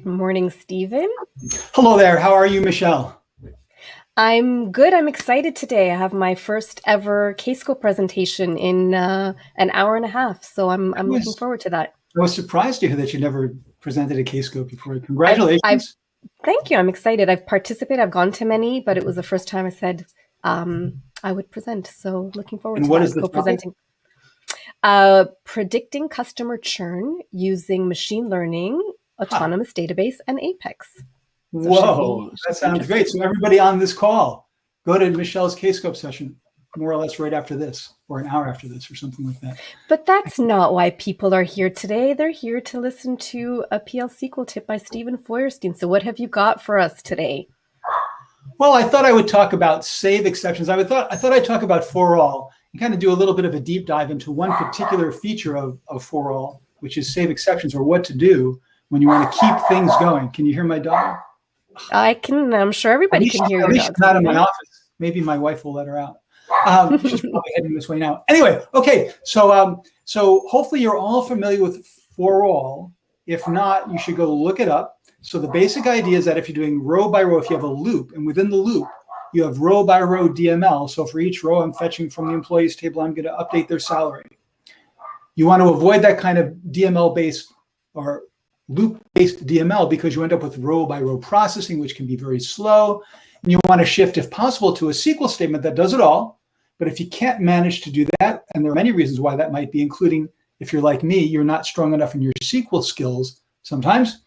morning, Stephen. Hello there. How are you, Michelle? I'm good. I'm excited today. I have my first ever Ksql presentation in an hour and a half, so I'm looking forward to that. I was surprised to hear that you never presented a Ksql before. I've Congratulations. thank you. I'm excited. I've participated. I've gone to many, but it was the first time I said I would present. So looking forward And to what that. is the Co-presenting. Predicting customer churn using machine learning, autonomous database, and Apex. Whoa, that sounds great. So everybody on this call, go to Michelle's Kscope session, more or less right after this, or an hour after this, or something like that. But that's not why people are here today. They're here to listen to a PL SQL tip by Stephen Feuerstein. So what have you got for us today? Well, I thought I would talk about save exceptions. I thought I'd talk about forall and kind of do a little bit of a deep dive into one particular feature of forall, which is save exceptions, or what to do when you want to keep things going. Can you hear my dog? I'm sure everybody can hear your dog. She's not in my office. Maybe my wife will let her out. She's probably heading this way now. Anyway, okay. So hopefully you're all familiar with forall. If not, you should go look it up. So the basic idea is that if you're doing row by row, if you have a loop, and within the loop, you have row by row DML. So for each row I'm fetching from the employees table, I'm going to update their salary. You want to avoid that kind of DML-based or loop-based DML because you end up with row-by-row processing, which can be very slow. And you want to shift, if possible, to a SQL statement that does it all. But if you can't manage to do that, and there are many reasons why that might be, including if you're like me, you're not strong enough in your SQL skills sometimes,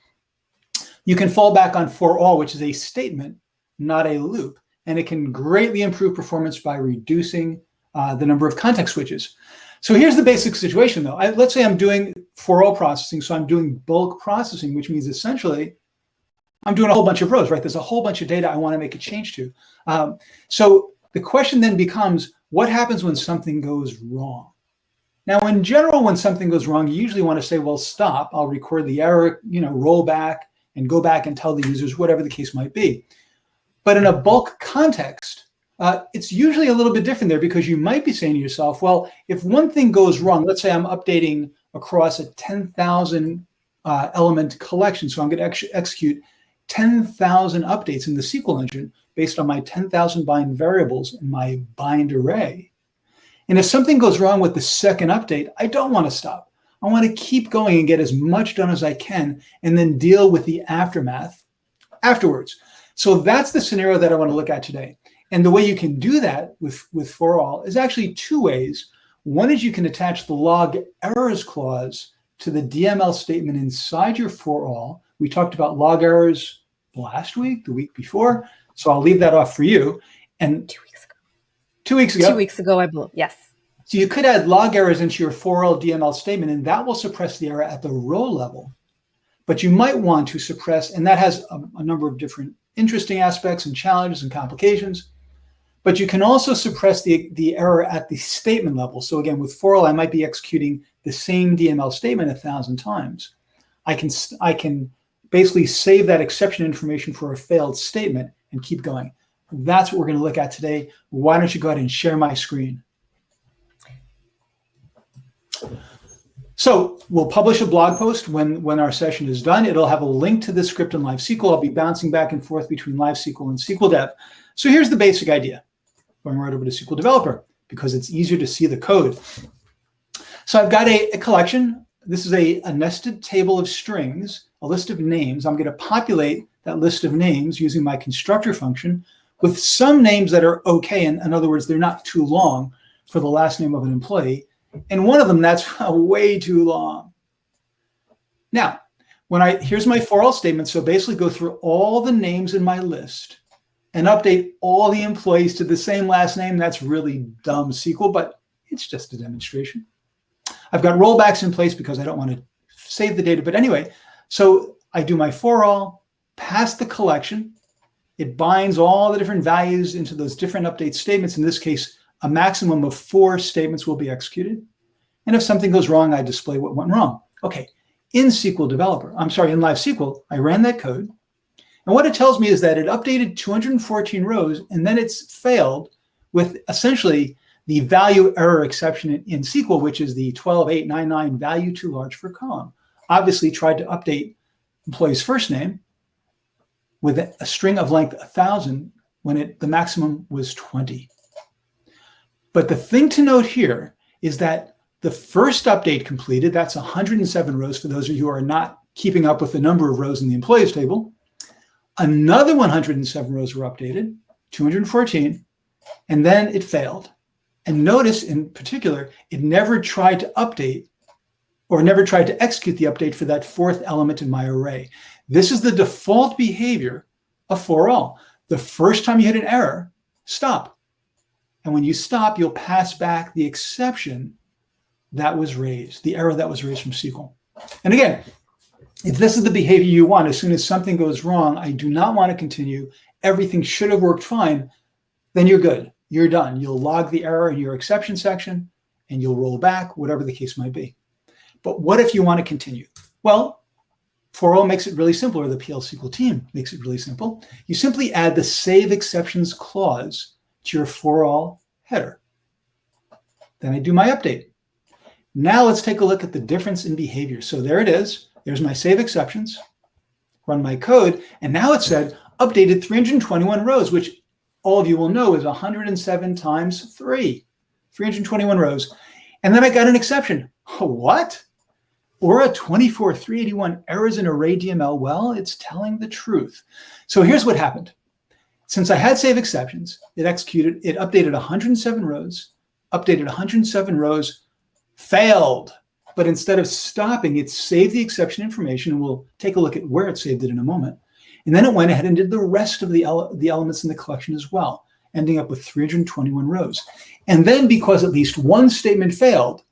you can fall back on forall, which is a statement, not a loop. And it can greatly improve performance by reducing the number of context switches. So here's the basic situation, though. Let's say I'm doing forall processing, so I'm doing bulk processing, which means essentially I'm doing a whole bunch of rows, right? There's a whole bunch of data I want to make a change to. So the question then becomes, what happens when something goes wrong? Now, in general, when something goes wrong, you usually want to say, well, stop. I'll record the error, roll back and go back and tell the users, whatever the case might be. But in a bulk context, it's usually a little bit different there because you might be saying to yourself, well, if one thing goes wrong, let's say I'm updating across a 10,000 element collection. So I'm going to execute 10,000 updates in the SQL engine based on my 10,000 bind variables in my bind array. And if something goes wrong with the second update, I don't want to stop. I want to keep going and get as much done as I can and then deal with the aftermath afterwards. So that's the scenario that I want to look at today. And the way you can do that with forall is actually two ways. One is you can attach the log errors clause to the DML statement inside your forall. We talked about log errors last week, the week before. So I'll leave that off for you. And 2 weeks ago. 2 weeks ago. 2 weeks ago, I believe. Yes. So you could add log errors into your forall DML statement, and that will suppress the error at the row level. But you might want to suppress, and that has a number of different interesting aspects and challenges and complications. But you can also suppress the error at the statement level. So again, with forall, I might be executing the same DML statement 1,000 times. I can basically save that exception information for a failed statement and keep going. That's what we're going to look at today. Why don't you go ahead and share my screen? So we'll publish a blog post when our session is done. It'll have a link to this script in Live SQL. I'll be bouncing back and forth between Live SQL and SQL Dev. So here's the basic idea. Going right over to Sql Developer because it's easier to see the code. So I've got a collection. This is a nested table of strings, a list of names. I'm going to populate that list of names using my constructor function with some names that are okay. In other words, they're not too long for the last name of an employee. And one of them, that's way too long. Now, here's my forall statement. So basically go through all the names in my list and update all the employees to the same last name. That's really dumb SQL, but it's just a demonstration. I've got rollbacks in place because I don't want to save the data. But anyway, so I do my forall, pass the collection. It binds all the different values into those different update statements. In this case, a maximum of 4 statements will be executed. And if something goes wrong, I display what went wrong. Okay, in Live SQL, I ran that code. And what it tells me is that it updated 214 rows, and then it's failed with essentially the value error exception in SQL, which is the 12899 value too large for column. Obviously tried to update employee's first name with a string of length 1,000 when the maximum was 20. But the thing to note here is that the first update completed, that's 107 rows for those of you who are not keeping up with the number of rows in the employees table. Another 107 rows were updated, 214, and then it failed. And notice in particular, it never tried to update or never tried to execute the update for that fourth element in my array. This is the default behavior of forall. The first time you hit an error, stop. And when you stop, you'll pass back the exception that was raised, the error that was raised from SQL. And again, if this is the behavior you want, as soon as something goes wrong, I do not want to continue, everything should have worked fine, then you're good. You're done. You'll log the error in your exception section and you'll roll back, whatever the case might be. But what if you want to continue? Well, forall makes it really simple, or the PL SQL team makes it really simple. You simply add the save exceptions clause to your forall header. Then I do my update. Now let's take a look at the difference in behavior. So there it is. There's my save exceptions, run my code, and now it said updated 321 rows, which all of you will know is 107 times 3, 321 rows. And then I got an exception. What? Aura 24381 errors in array DML. Well, it's telling the truth. So here's what happened. Since I had save exceptions, it updated 107 rows, updated 107 rows, failed. But instead of stopping, it saved the exception information, and we'll take a look at where it saved it in a moment. And then it went ahead and did the rest of the elements in the collection as well, ending up with 321 rows. And then because at least one statement failed,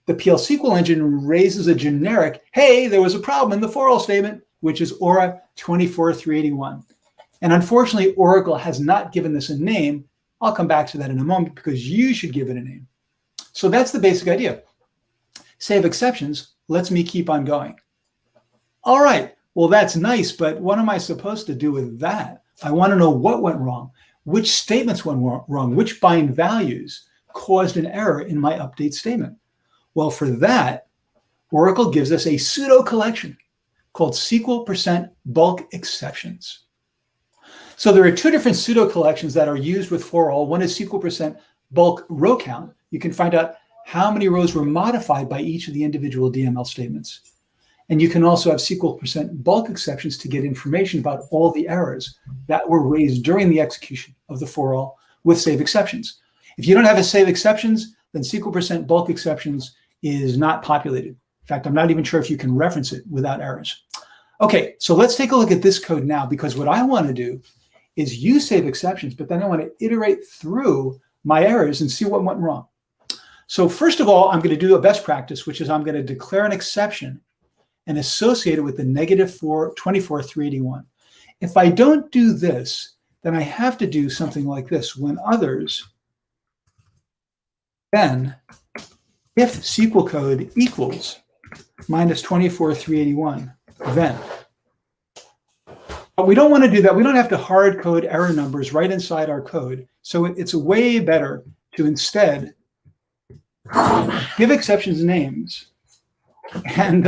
the PL SQL engine raises a generic, hey, there was a problem in the forall statement, which is Aura 24381. And unfortunately, Oracle has not given this a name. I'll come back to that in a moment because you should give it a name. So that's the basic idea. Save exceptions lets me keep on going. All right, well, that's nice, but what am I supposed to do with that? I want to know what went wrong, which statements went wrong, which bind values caused an error in my update statement. Well, for that, Oracle gives us a pseudo collection called SQL bulk exceptions. So there are two different pseudo collections that are used with forall. One is SQL bulk row count. You can find out how many rows were modified by each of the individual DML statements. And you can also have SQL bulk exceptions to get information about all the errors that were raised during the execution of the forall with save exceptions. If you don't have a save exceptions, then SQL bulk exceptions is not populated. In fact, I'm not even sure if you can reference it without errors. Okay, so let's take a look at this code now, because what I want to do is use save exceptions, but then I want to iterate through my errors and see what went wrong. So first of all, I'm going to do a best practice, which is I'm going to declare an exception and associate it with the negative 24381. If I don't do this, then I have to do something like this. When others, then if SQL code equals minus 24381, then. But we don't want to do that. We don't have to hard code error numbers right inside our code. So it's way better to instead give exceptions names and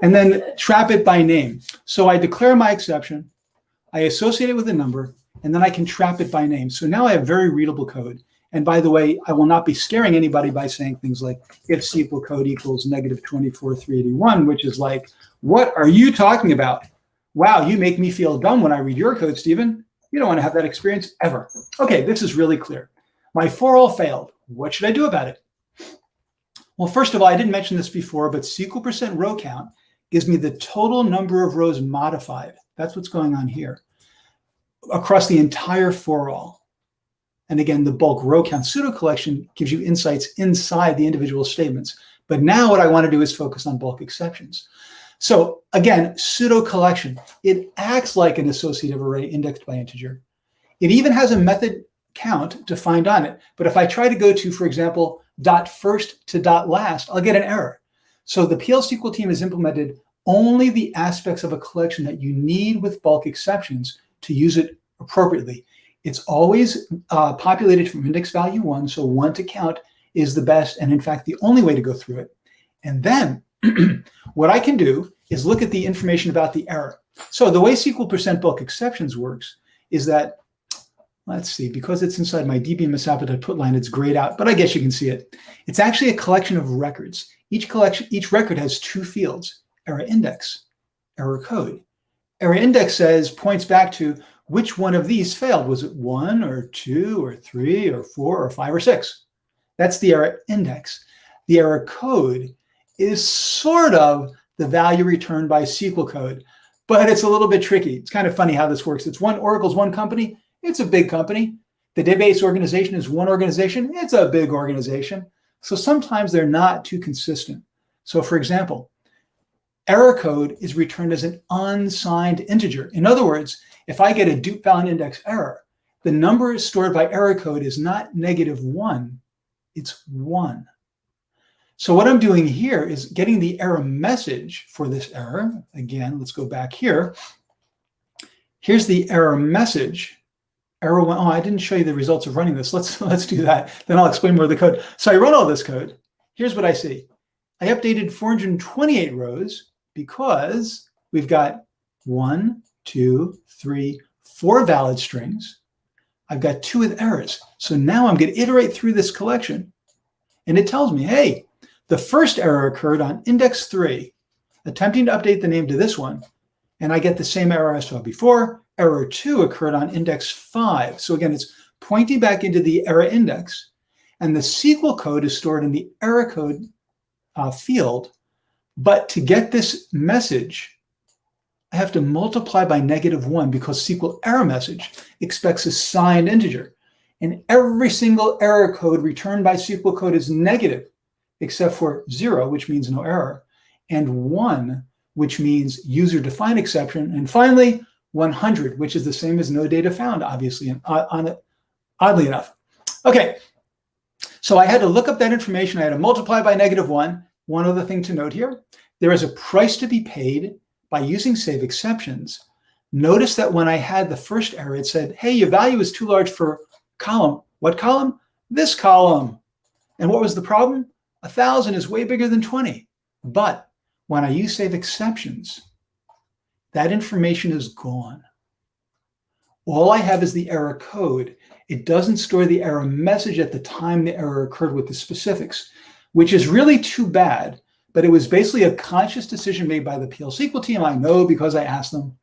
then trap it by name. So I declare my exception, I associate it with a number, and then I can trap it by name. So now I have very readable code. And by the way, I will not be scaring anybody by saying things like if SQL code equals negative 24381, which is like, what are you talking about? Wow, you make me feel dumb when I read your code, Stephen. You don't want to have that experience ever. Okay, this is really clear. My forall failed. What should I do about it? Well, first of all, I didn't mention this before, but SQL row count gives me the total number of rows modified. That's what's going on here across the entire forall. And again, the bulk row count pseudo collection gives you insights inside the individual statements. But now what I want to do is focus on bulk exceptions. So again, pseudo collection, it acts like an associative array indexed by integer. It even has a method count defined on it. But if I try to go to, for example, .first to .last, I'll get an error. So the PL SQL team has implemented only the aspects of a collection that you need with bulk exceptions to use it appropriately. It's always populated from index value 1, so 1 to count is the best, and in fact, the only way to go through it. And then what I can do is look at the information about the error. So the way SQL % bulk exceptions works is that, let's see, because it's inside my dbms applet put line, it's grayed out, but I guess you can see it. It's actually a collection of records. Each record has two fields, error index, error code. Error index points back to which one of these failed. Was it 1 or 2 or 3 or 4 or 5 or 6? That's the error index. The error code is sort of the value returned by SQL code, but it's a little bit tricky. It's kind of funny how this works. Oracle's one company. It's a big company. The database organization is one organization. It's a big organization. So sometimes they're not too consistent. So for example, error code is returned as an unsigned integer. In other words, if I get a dupe valid index error, the number stored by error code is not -1, it's 1. So what I'm doing here is getting the error message for this error. Again, let's go back here. Here's the error message. Error 1. Oh, I didn't show you the results of running this. Let's do that. Then I'll explain more of the code. So I run all this code. Here's what I see. I updated 428 rows because we've got 1, 2, 3, 4 valid strings. I've got 2 with errors. So now I'm going to iterate through this collection. And it tells me, hey, the first error occurred on index 3, attempting to update the name to this one. And I get the same error I saw before. Error 2 occurred on index 5. So again, it's pointing back into the error index. And the SQL code is stored in the error code field. But to get this message, I have to multiply by -1 because SQL error message expects a signed integer. And every single error code returned by SQL code is negative, except for 0, which means no error, and 1, which means user-defined exception, and finally 100, which is the same as no data found, obviously, and oddly enough. Okay, so I had to look up that information. I had to multiply by -1. One other thing to note here, there is a price to be paid by using save exceptions. Notice that when I had the first error, it said, hey, your value is too large for column. What column? This column. And what was the problem? 1,000 is way bigger than 20. But when I use save exceptions, that information is gone. All I have is the error code. It doesn't store the error message at the time the error occurred with the specifics, which is really too bad. But it was basically a conscious decision made by the PL SQL team. I know because I asked them,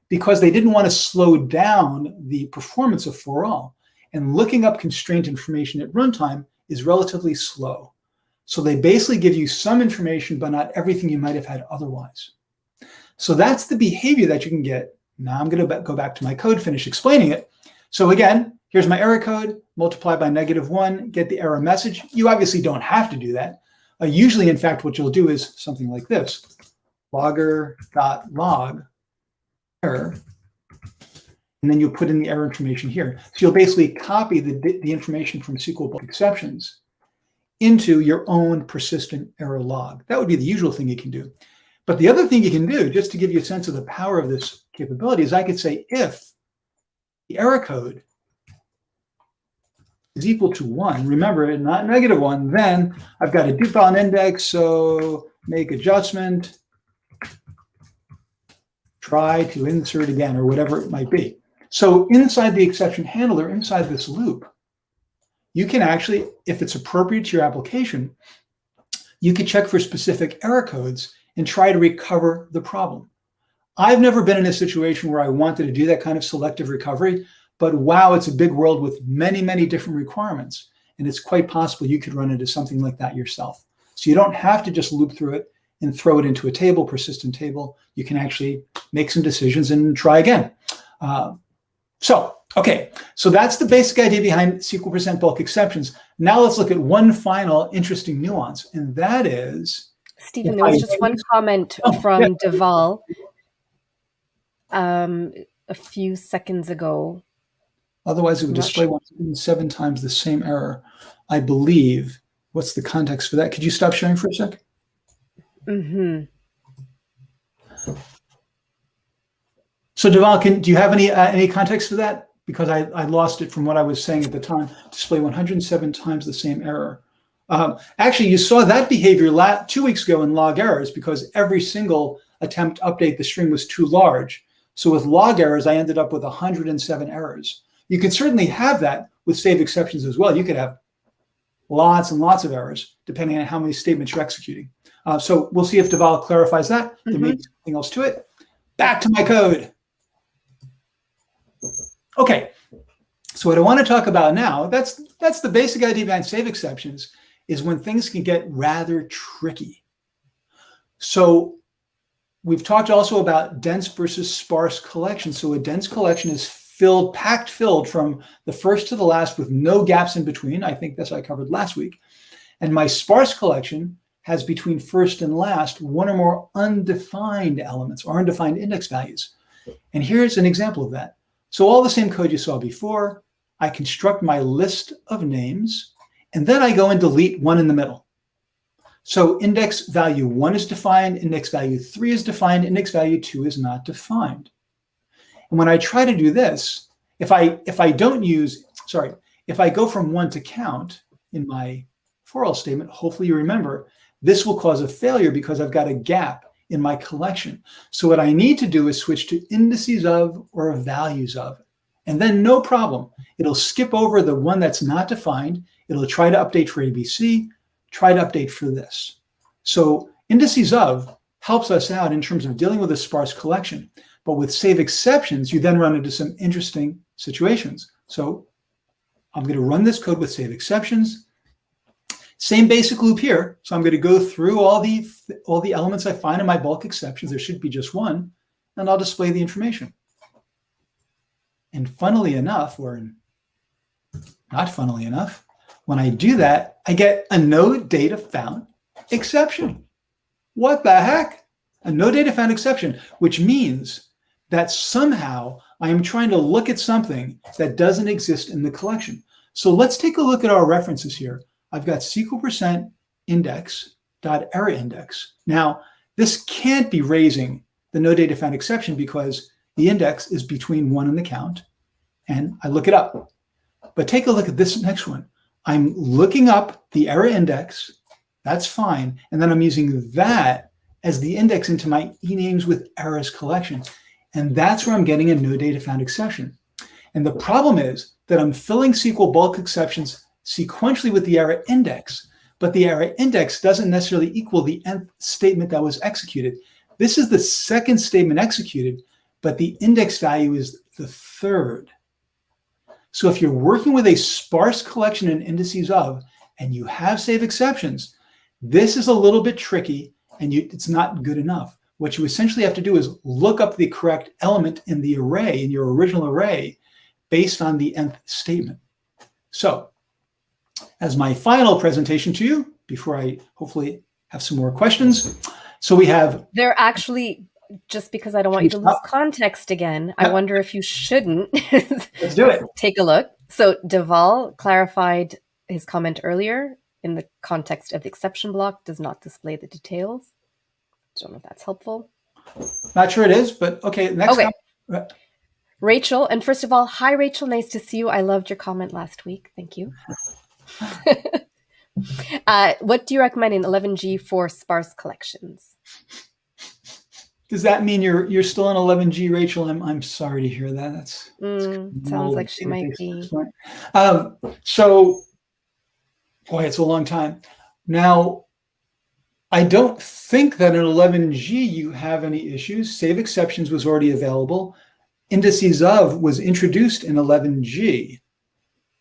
because they didn't want to slow down the performance of forall. And looking up constraint information at runtime is relatively slow. So they basically give you some information, but not everything you might have had otherwise. So that's the behavior that you can get. Now I'm going to go back to my code, finish explaining it. So again, here's my error code, multiply by -1, get the error message. You obviously don't have to do that. Usually, in fact, what you'll do is something like this. Logger.log error, and then you'll put in the error information here. So you'll basically copy the information from SQL bulk exceptions into your own persistent error log. That would be the usual thing you can do. But the other thing you can do, just to give you a sense of the power of this capability, is I could say if the error code is equal to 1, remember, not -1, then I've got a dupe valid index, so make adjustment, try to insert again, or whatever it might be. So inside the exception handler, inside this loop, you can actually, if it's appropriate to your application, you can check for specific error codes and try to recover the problem. I've never been in a situation where I wanted to do that kind of selective recovery, but wow, it's a big world with many, many different requirements. And it's quite possible you could run into something like that yourself. So you don't have to just loop through it and throw it into a table, persistent table. You can actually make some decisions and try again. Okay, so that's the basic idea behind SQL % bulk exceptions. Now let's look at one final interesting nuance, and that is... Stephen, there was just one comment from Deval a few seconds ago. Otherwise, it would display 107 times the same error, I believe. What's the context for that? Could you stop sharing for a sec? Mm-hmm. So Deval, do you have any context for that? Because I lost it from what I was saying at the time. Display 107 times the same error. Actually, you saw that behavior 2 weeks ago in log errors because every single attempt to update the string was too large. So with log errors, I ended up with 107 errors. You could certainly have that with save exceptions as well. You could have lots and lots of errors depending on how many statements you're executing. So we'll see if Deval clarifies that. There may be something else to it. Back to my code. Okay, so what I want to talk about now, that's the basic idea behind save exceptions, is when things can get rather tricky. So we've talked also about dense versus sparse collections. So a dense collection is packed filled from the first to the last with no gaps in between. I think that's what I covered last week. And my sparse collection has between first and last one or more undefined elements or undefined index values. And here's an example of that. So all the same code you saw before, I construct my list of names, and then I go and delete one in the middle. So index value 1 is defined, index value 3 is defined, index value 2 is not defined. And when I try to do this, if I go from 1 to count in my forall statement, hopefully you remember, this will cause a failure because I've got a gap in my collection. So what I need to do is switch to indices of or values of. And then no problem. It'll skip over the one that's not defined. It'll try to update for ABC, try to update for this. So indices of helps us out in terms of dealing with a sparse collection. But with save exceptions, you then run into some interesting situations. So I'm going to run this code with save exceptions. Same basic loop here. So I'm going to go through all the elements I find in my bulk exceptions. There should be just one, and I'll display the information. And funnily enough, or not funnily enough, when I do that, I get a no data found exception. What the heck? A no data found exception, which means that somehow I am trying to look at something that doesn't exist in the collection. So let's take a look at our references here. I've got SQL %index.arrayIndex. Now, this can't be raising the no data found exception because the index is between 1 and the count, and I look it up. But take a look at this next one. I'm looking up the array index, that's fine, and then I'm using that as the index into my eNames with errors collection. And that's where I'm getting a no data found exception. And the problem is that I'm filling SQL bulk exceptions sequentially with the array index, but the array index doesn't necessarily equal the nth statement that was executed. This is the second statement executed, but the index value is the third. So if you're working with a sparse collection in indices of, and you have save exceptions, this is a little bit tricky and it's not good enough. What you essentially have to do is look up the correct element in the array, in your original array, based on the nth statement. So as my final presentation to you, before I hopefully have some more questions. So we have... They're actually, just because I don't want you to lose context again, I wonder if you shouldn't. Let's do it. Take a look. So Deval clarified his comment earlier in the context of the exception block does not display the details. Don't know if that's helpful. Not sure it is, but okay. Next. Okay. Rachel, and first of all, hi Rachel, nice to see you. I loved your comment last week. Thank you. What do you recommend in 11G for sparse collections? Does that mean you're still in 11G, Rachel? I'm sorry to hear that. That's sounds like she might be. So, boy, it's a long time. Now, I don't think that in 11G you have any issues. Save exceptions was already available. Indices of was introduced in 11G.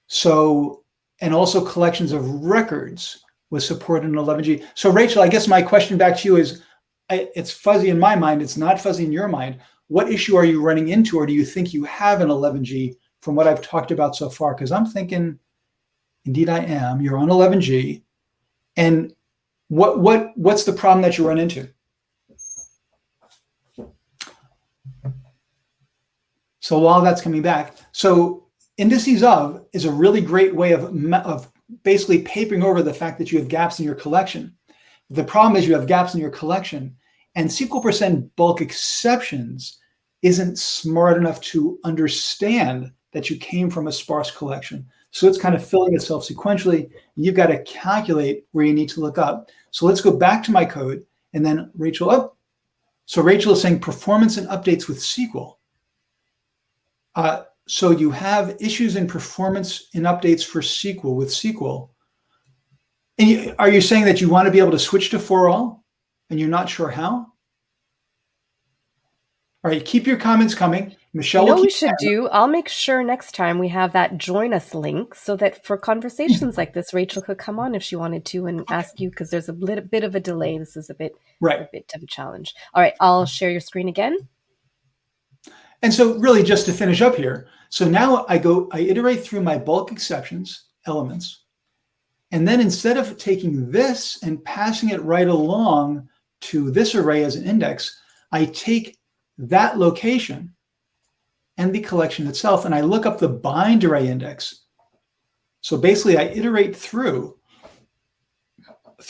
So, and also collections of records was supported in 11G. So Rachel, I guess my question back to you is, it's fuzzy in my mind, it's not fuzzy in your mind. What issue are you running into, or do you think you have in 11G from what I've talked about so far? Because I'm thinking, indeed I am, you're on 11G. And what's the problem that you run into? So while that's coming back, so indices of is a really great way of basically papering over the fact that you have gaps in your collection. The problem is you have gaps in your collection, and SQL %bulk exceptions isn't smart enough to understand that you came from a sparse collection. So it's kind of filling itself sequentially. You've got to calculate where you need to look up. So let's go back to my code, and then Rachel up. So Rachel is saying performance and updates with SQL. So you have issues in performance and updates for SQL with SQL. And are you saying that you want to be able to switch to forall and you're not sure how? All right, keep your comments coming. Michelle, You know will what we keep should do? I'll make sure next time we have that join us link so that for conversations like this, Rachel could come on if she wanted to and ask you, because there's a little bit of a delay. This is a bit of a challenge. All right, I'll share your screen again. And so really just to finish up here, so now I iterate through my bulk exceptions elements. And then instead of taking this and passing it right along to this array as an index, I take that location and the collection itself, and I look up the bind array index. So basically I iterate through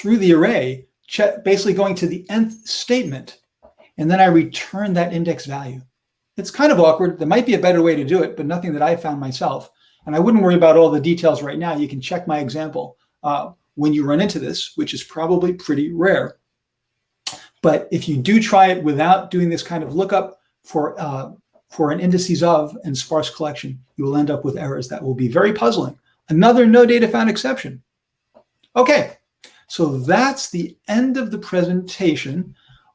the array, basically going to the nth statement, and then I return that index value. It's kind of awkward. There might be a better way to do it, but nothing that I found myself. And I wouldn't worry about all the details right now. You can check my example when you run into this, which is probably pretty rare. But if you do try it without doing this kind of lookup for an indices of and sparse collection, you will end up with errors that will be very puzzling. Another no data found exception. Okay, so that's the end of the presentation.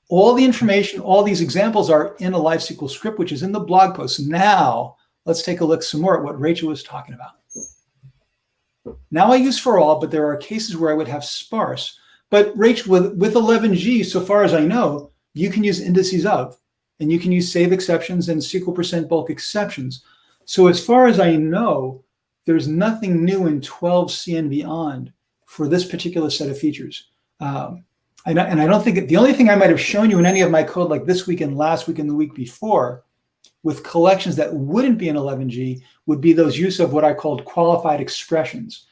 All the information, all these examples are in a live SQL script, which is in the blog post. Now, let's take a look some more at what Rachel was talking about. Now I use forall, but there are cases where I would have sparse. But Rachel, with 11G, so far as I know, you can use indices of, and you can use save exceptions and SQL% bulk exceptions. So as far as I know, there's nothing new in 12C and beyond for this particular set of features. And I don't think the only thing I might have shown you in any of my code, like this week and last week and the week before, with collections that wouldn't be in 11G, would be those use of what I called qualified expressions.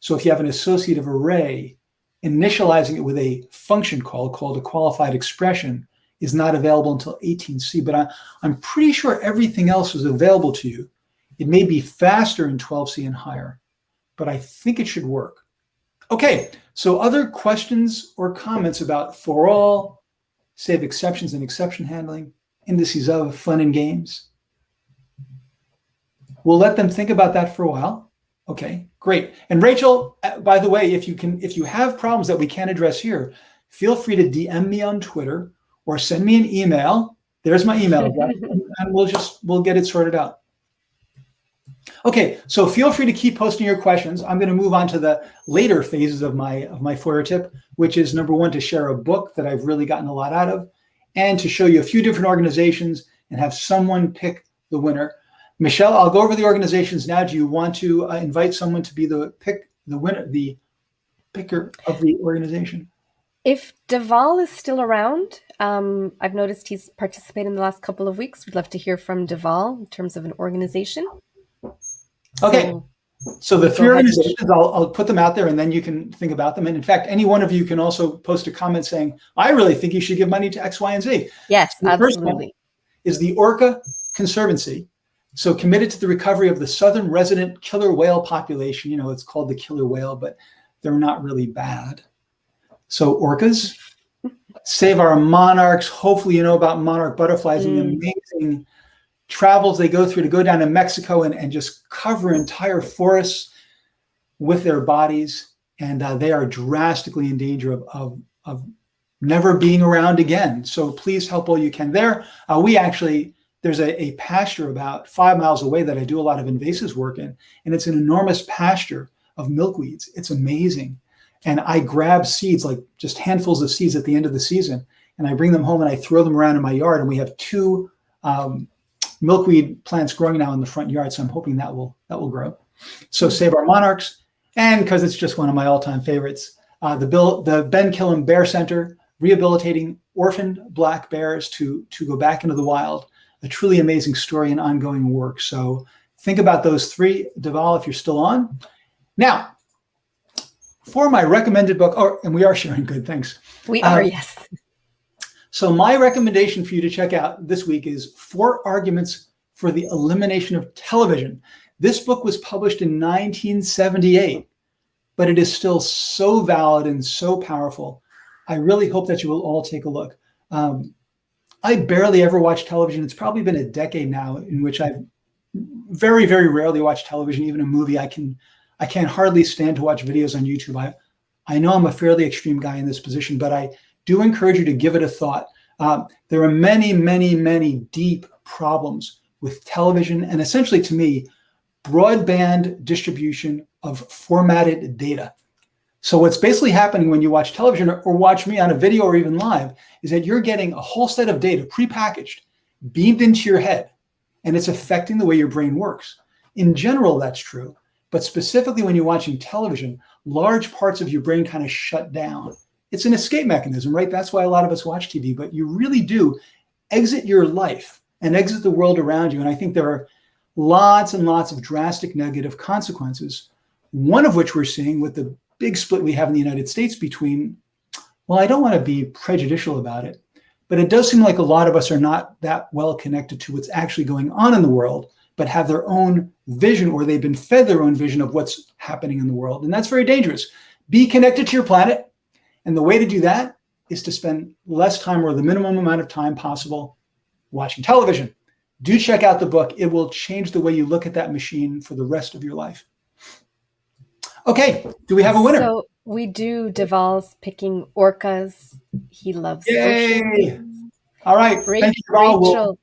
So if you have an associative array, initializing it with a function call called a qualified expression is not available until 18C, but I'm pretty sure everything else is available to you. It may be faster in 12C and higher, but I think it should work. Okay, so other questions or comments about forall, save exceptions and exception handling, indices of, fun and games? We'll let them think about that for a while. Okay, great. And Rachel, by the way, if you have problems that we can't address here, feel free to DM me on Twitter or send me an email. There's my email address, and we'll get it sorted out. Okay, so feel free to keep posting your questions. I'm going to move on to the later phases of my Feuertip, which is number one, to share a book that I've really gotten a lot out of, and to show you a few different organizations and have someone pick the winner. Michelle, I'll go over the organizations now. Do you want to invite someone to be the picker of the organization? If Deval is still around, I've noticed he's participated in the last couple of weeks. We'd love to hear from Deval in terms of an organization. Okay. So the three organizations, I'll put them out there and then you can think about them. And in fact, any one of you can also post a comment saying, I really think you should give money to X, Y, and Z. Yes, so the absolutely. First one is the Orca Conservancy. So committed to the recovery of the southern resident killer whale population. You know, it's called the killer whale, but they're not really bad. So orcas, save our monarchs. Hopefully you know about monarch butterflies and the amazing travels they go through to go down to Mexico and just cover entire forests with their bodies. And they are drastically in danger of never being around again. So please help all you can there. There's a pasture about 5 miles away that I do a lot of invasives work in, and it's an enormous pasture of milkweeds. It's amazing. And I grab seeds, like just handfuls of seeds at the end of the season, and I bring them home and I throw them around in my yard. And we have 2 milkweed plants growing now in the front yard. So I'm hoping that will grow. So save our monarchs. And because it's just one of my all-time favorites, the Ben Killam Bear Center, rehabilitating orphaned black bears to go back into the wild. A truly amazing story and ongoing work. So think about those 3, Deval, if you're still on. Now, for my recommended book, and we are sharing good, thanks. We are, yes. So my recommendation for you to check out this week is 4 Arguments for the Elimination of Television. This book was published in 1978, but it is still so valid and so powerful. I really hope that you will all take a look. I barely ever watch television. It's probably been a decade now in which I've very, very rarely watched television, even a movie. I can hardly stand to watch videos on YouTube. I know I'm a fairly extreme guy in this position, but I do encourage you to give it a thought. There are many, many, many deep problems with television and essentially, to me, broadband distribution of formatted data. So what's basically happening when you watch television or watch me on a video or even live is that you're getting a whole set of data prepackaged, beamed into your head, and it's affecting the way your brain works. In general, that's true. But specifically when you're watching television, large parts of your brain kind of shut down. It's an escape mechanism, right? That's why a lot of us watch TV, but you really do exit your life and exit the world around you. And I think there are lots and lots of drastic negative consequences, one of which we're seeing with the big split we have in the United States between, well, I don't want to be prejudicial about it, but it does seem like a lot of us are not that well connected to what's actually going on in the world, but have their own vision, or they've been fed their own vision of what's happening in the world. And that's very dangerous. Be connected to your planet. And the way to do that is to spend less time, or the minimum amount of time possible, watching television. Do check out the book. It will change the way you look at that machine for the rest of your life. Okay, do we have a winner? So we do. Deval's picking orcas. He loves Yay! oceans. All right, thank you, Deval.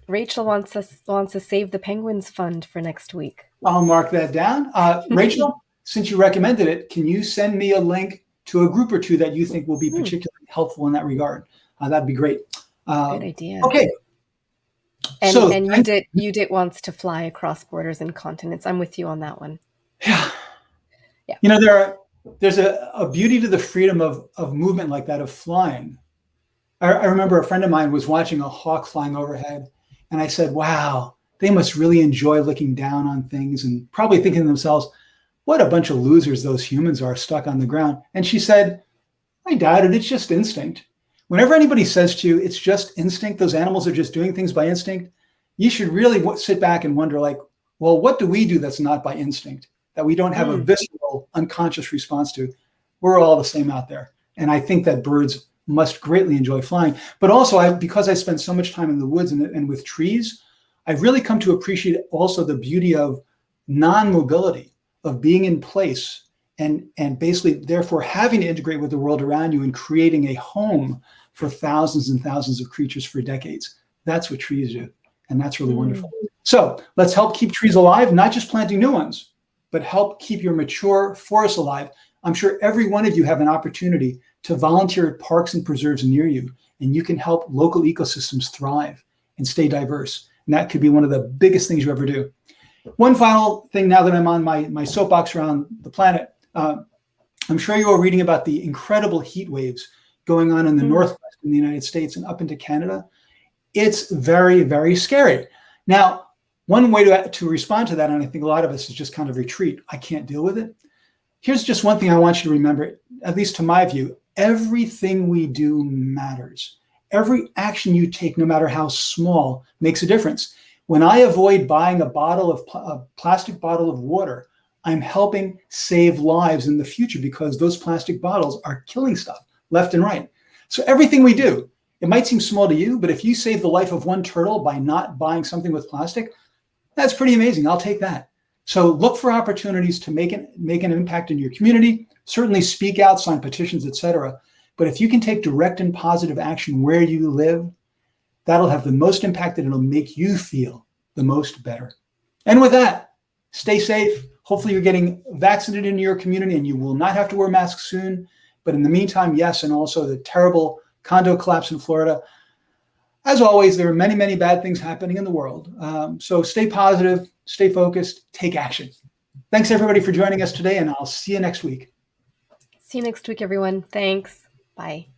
Rachel wants to save the penguins fund for next week. I'll mark that down. Rachel, since you recommended it, can you send me a link to a group or two that you think will be particularly helpful in that regard? That'd be great. Good idea. Okay. And so, UDIT wants to fly across borders and continents. I'm with you on that one. Yeah. Yeah. You know, there's a beauty to the freedom of movement like that, of flying. I remember a friend of mine was watching a hawk flying overhead, and I said, wow, they must really enjoy looking down on things and probably thinking to themselves, what a bunch of losers those humans are stuck on the ground. And she said, I doubt it. It's just instinct. Whenever anybody says to you, it's just instinct, those animals are just doing things by instinct, you should really sit back and wonder, like, well, what do we do that's not by instinct, that we don't have a visceral, unconscious response to? We're all the same out there. And I think that birds must greatly enjoy flying. But also, because I spend so much time in the woods and with trees, I've really come to appreciate also the beauty of non-mobility, of being in place and basically therefore having to integrate with the world around you and creating a home for thousands and thousands of creatures for decades. That's what trees do. And that's really wonderful. So let's help keep trees alive, not just planting new ones, but help keep your mature forests alive. I'm sure every one of you have an opportunity to volunteer at parks and preserves near you, and you can help local ecosystems thrive and stay diverse. And that could be one of the biggest things you ever do. One final thing, now that I'm on my soapbox around the planet, I'm sure you are reading about the incredible heat waves going on in the Northwest in the United States and up into Canada. It's very, very scary. Now, one way to respond to that, and I think a lot of us, is just kind of retreat. I can't deal with it. Here's just one thing I want you to remember, at least to my view. Everything we do matters. Every action you take, no matter how small, makes a difference. When I avoid buying a plastic bottle of water, I'm helping save lives in the future, because those plastic bottles are killing stuff left and right. So everything we do, it might seem small to you, but if you save the life of one turtle by not buying something with plastic, that's pretty amazing. I'll take that. So look for opportunities to make an impact in your community. Certainly speak out, sign petitions, etc. But if you can take direct and positive action where you live, that'll have the most impact, and it'll make you feel the most better. And with that, stay safe. Hopefully you're getting vaccinated in your community and you will not have to wear masks soon. But in the meantime, yes, and also the terrible condo collapse in Florida. As always, there are many, many bad things happening in the world. So stay positive, stay focused, take action. Thanks everybody for joining us today, and I'll see you next week. See you next week, everyone. Thanks. Bye.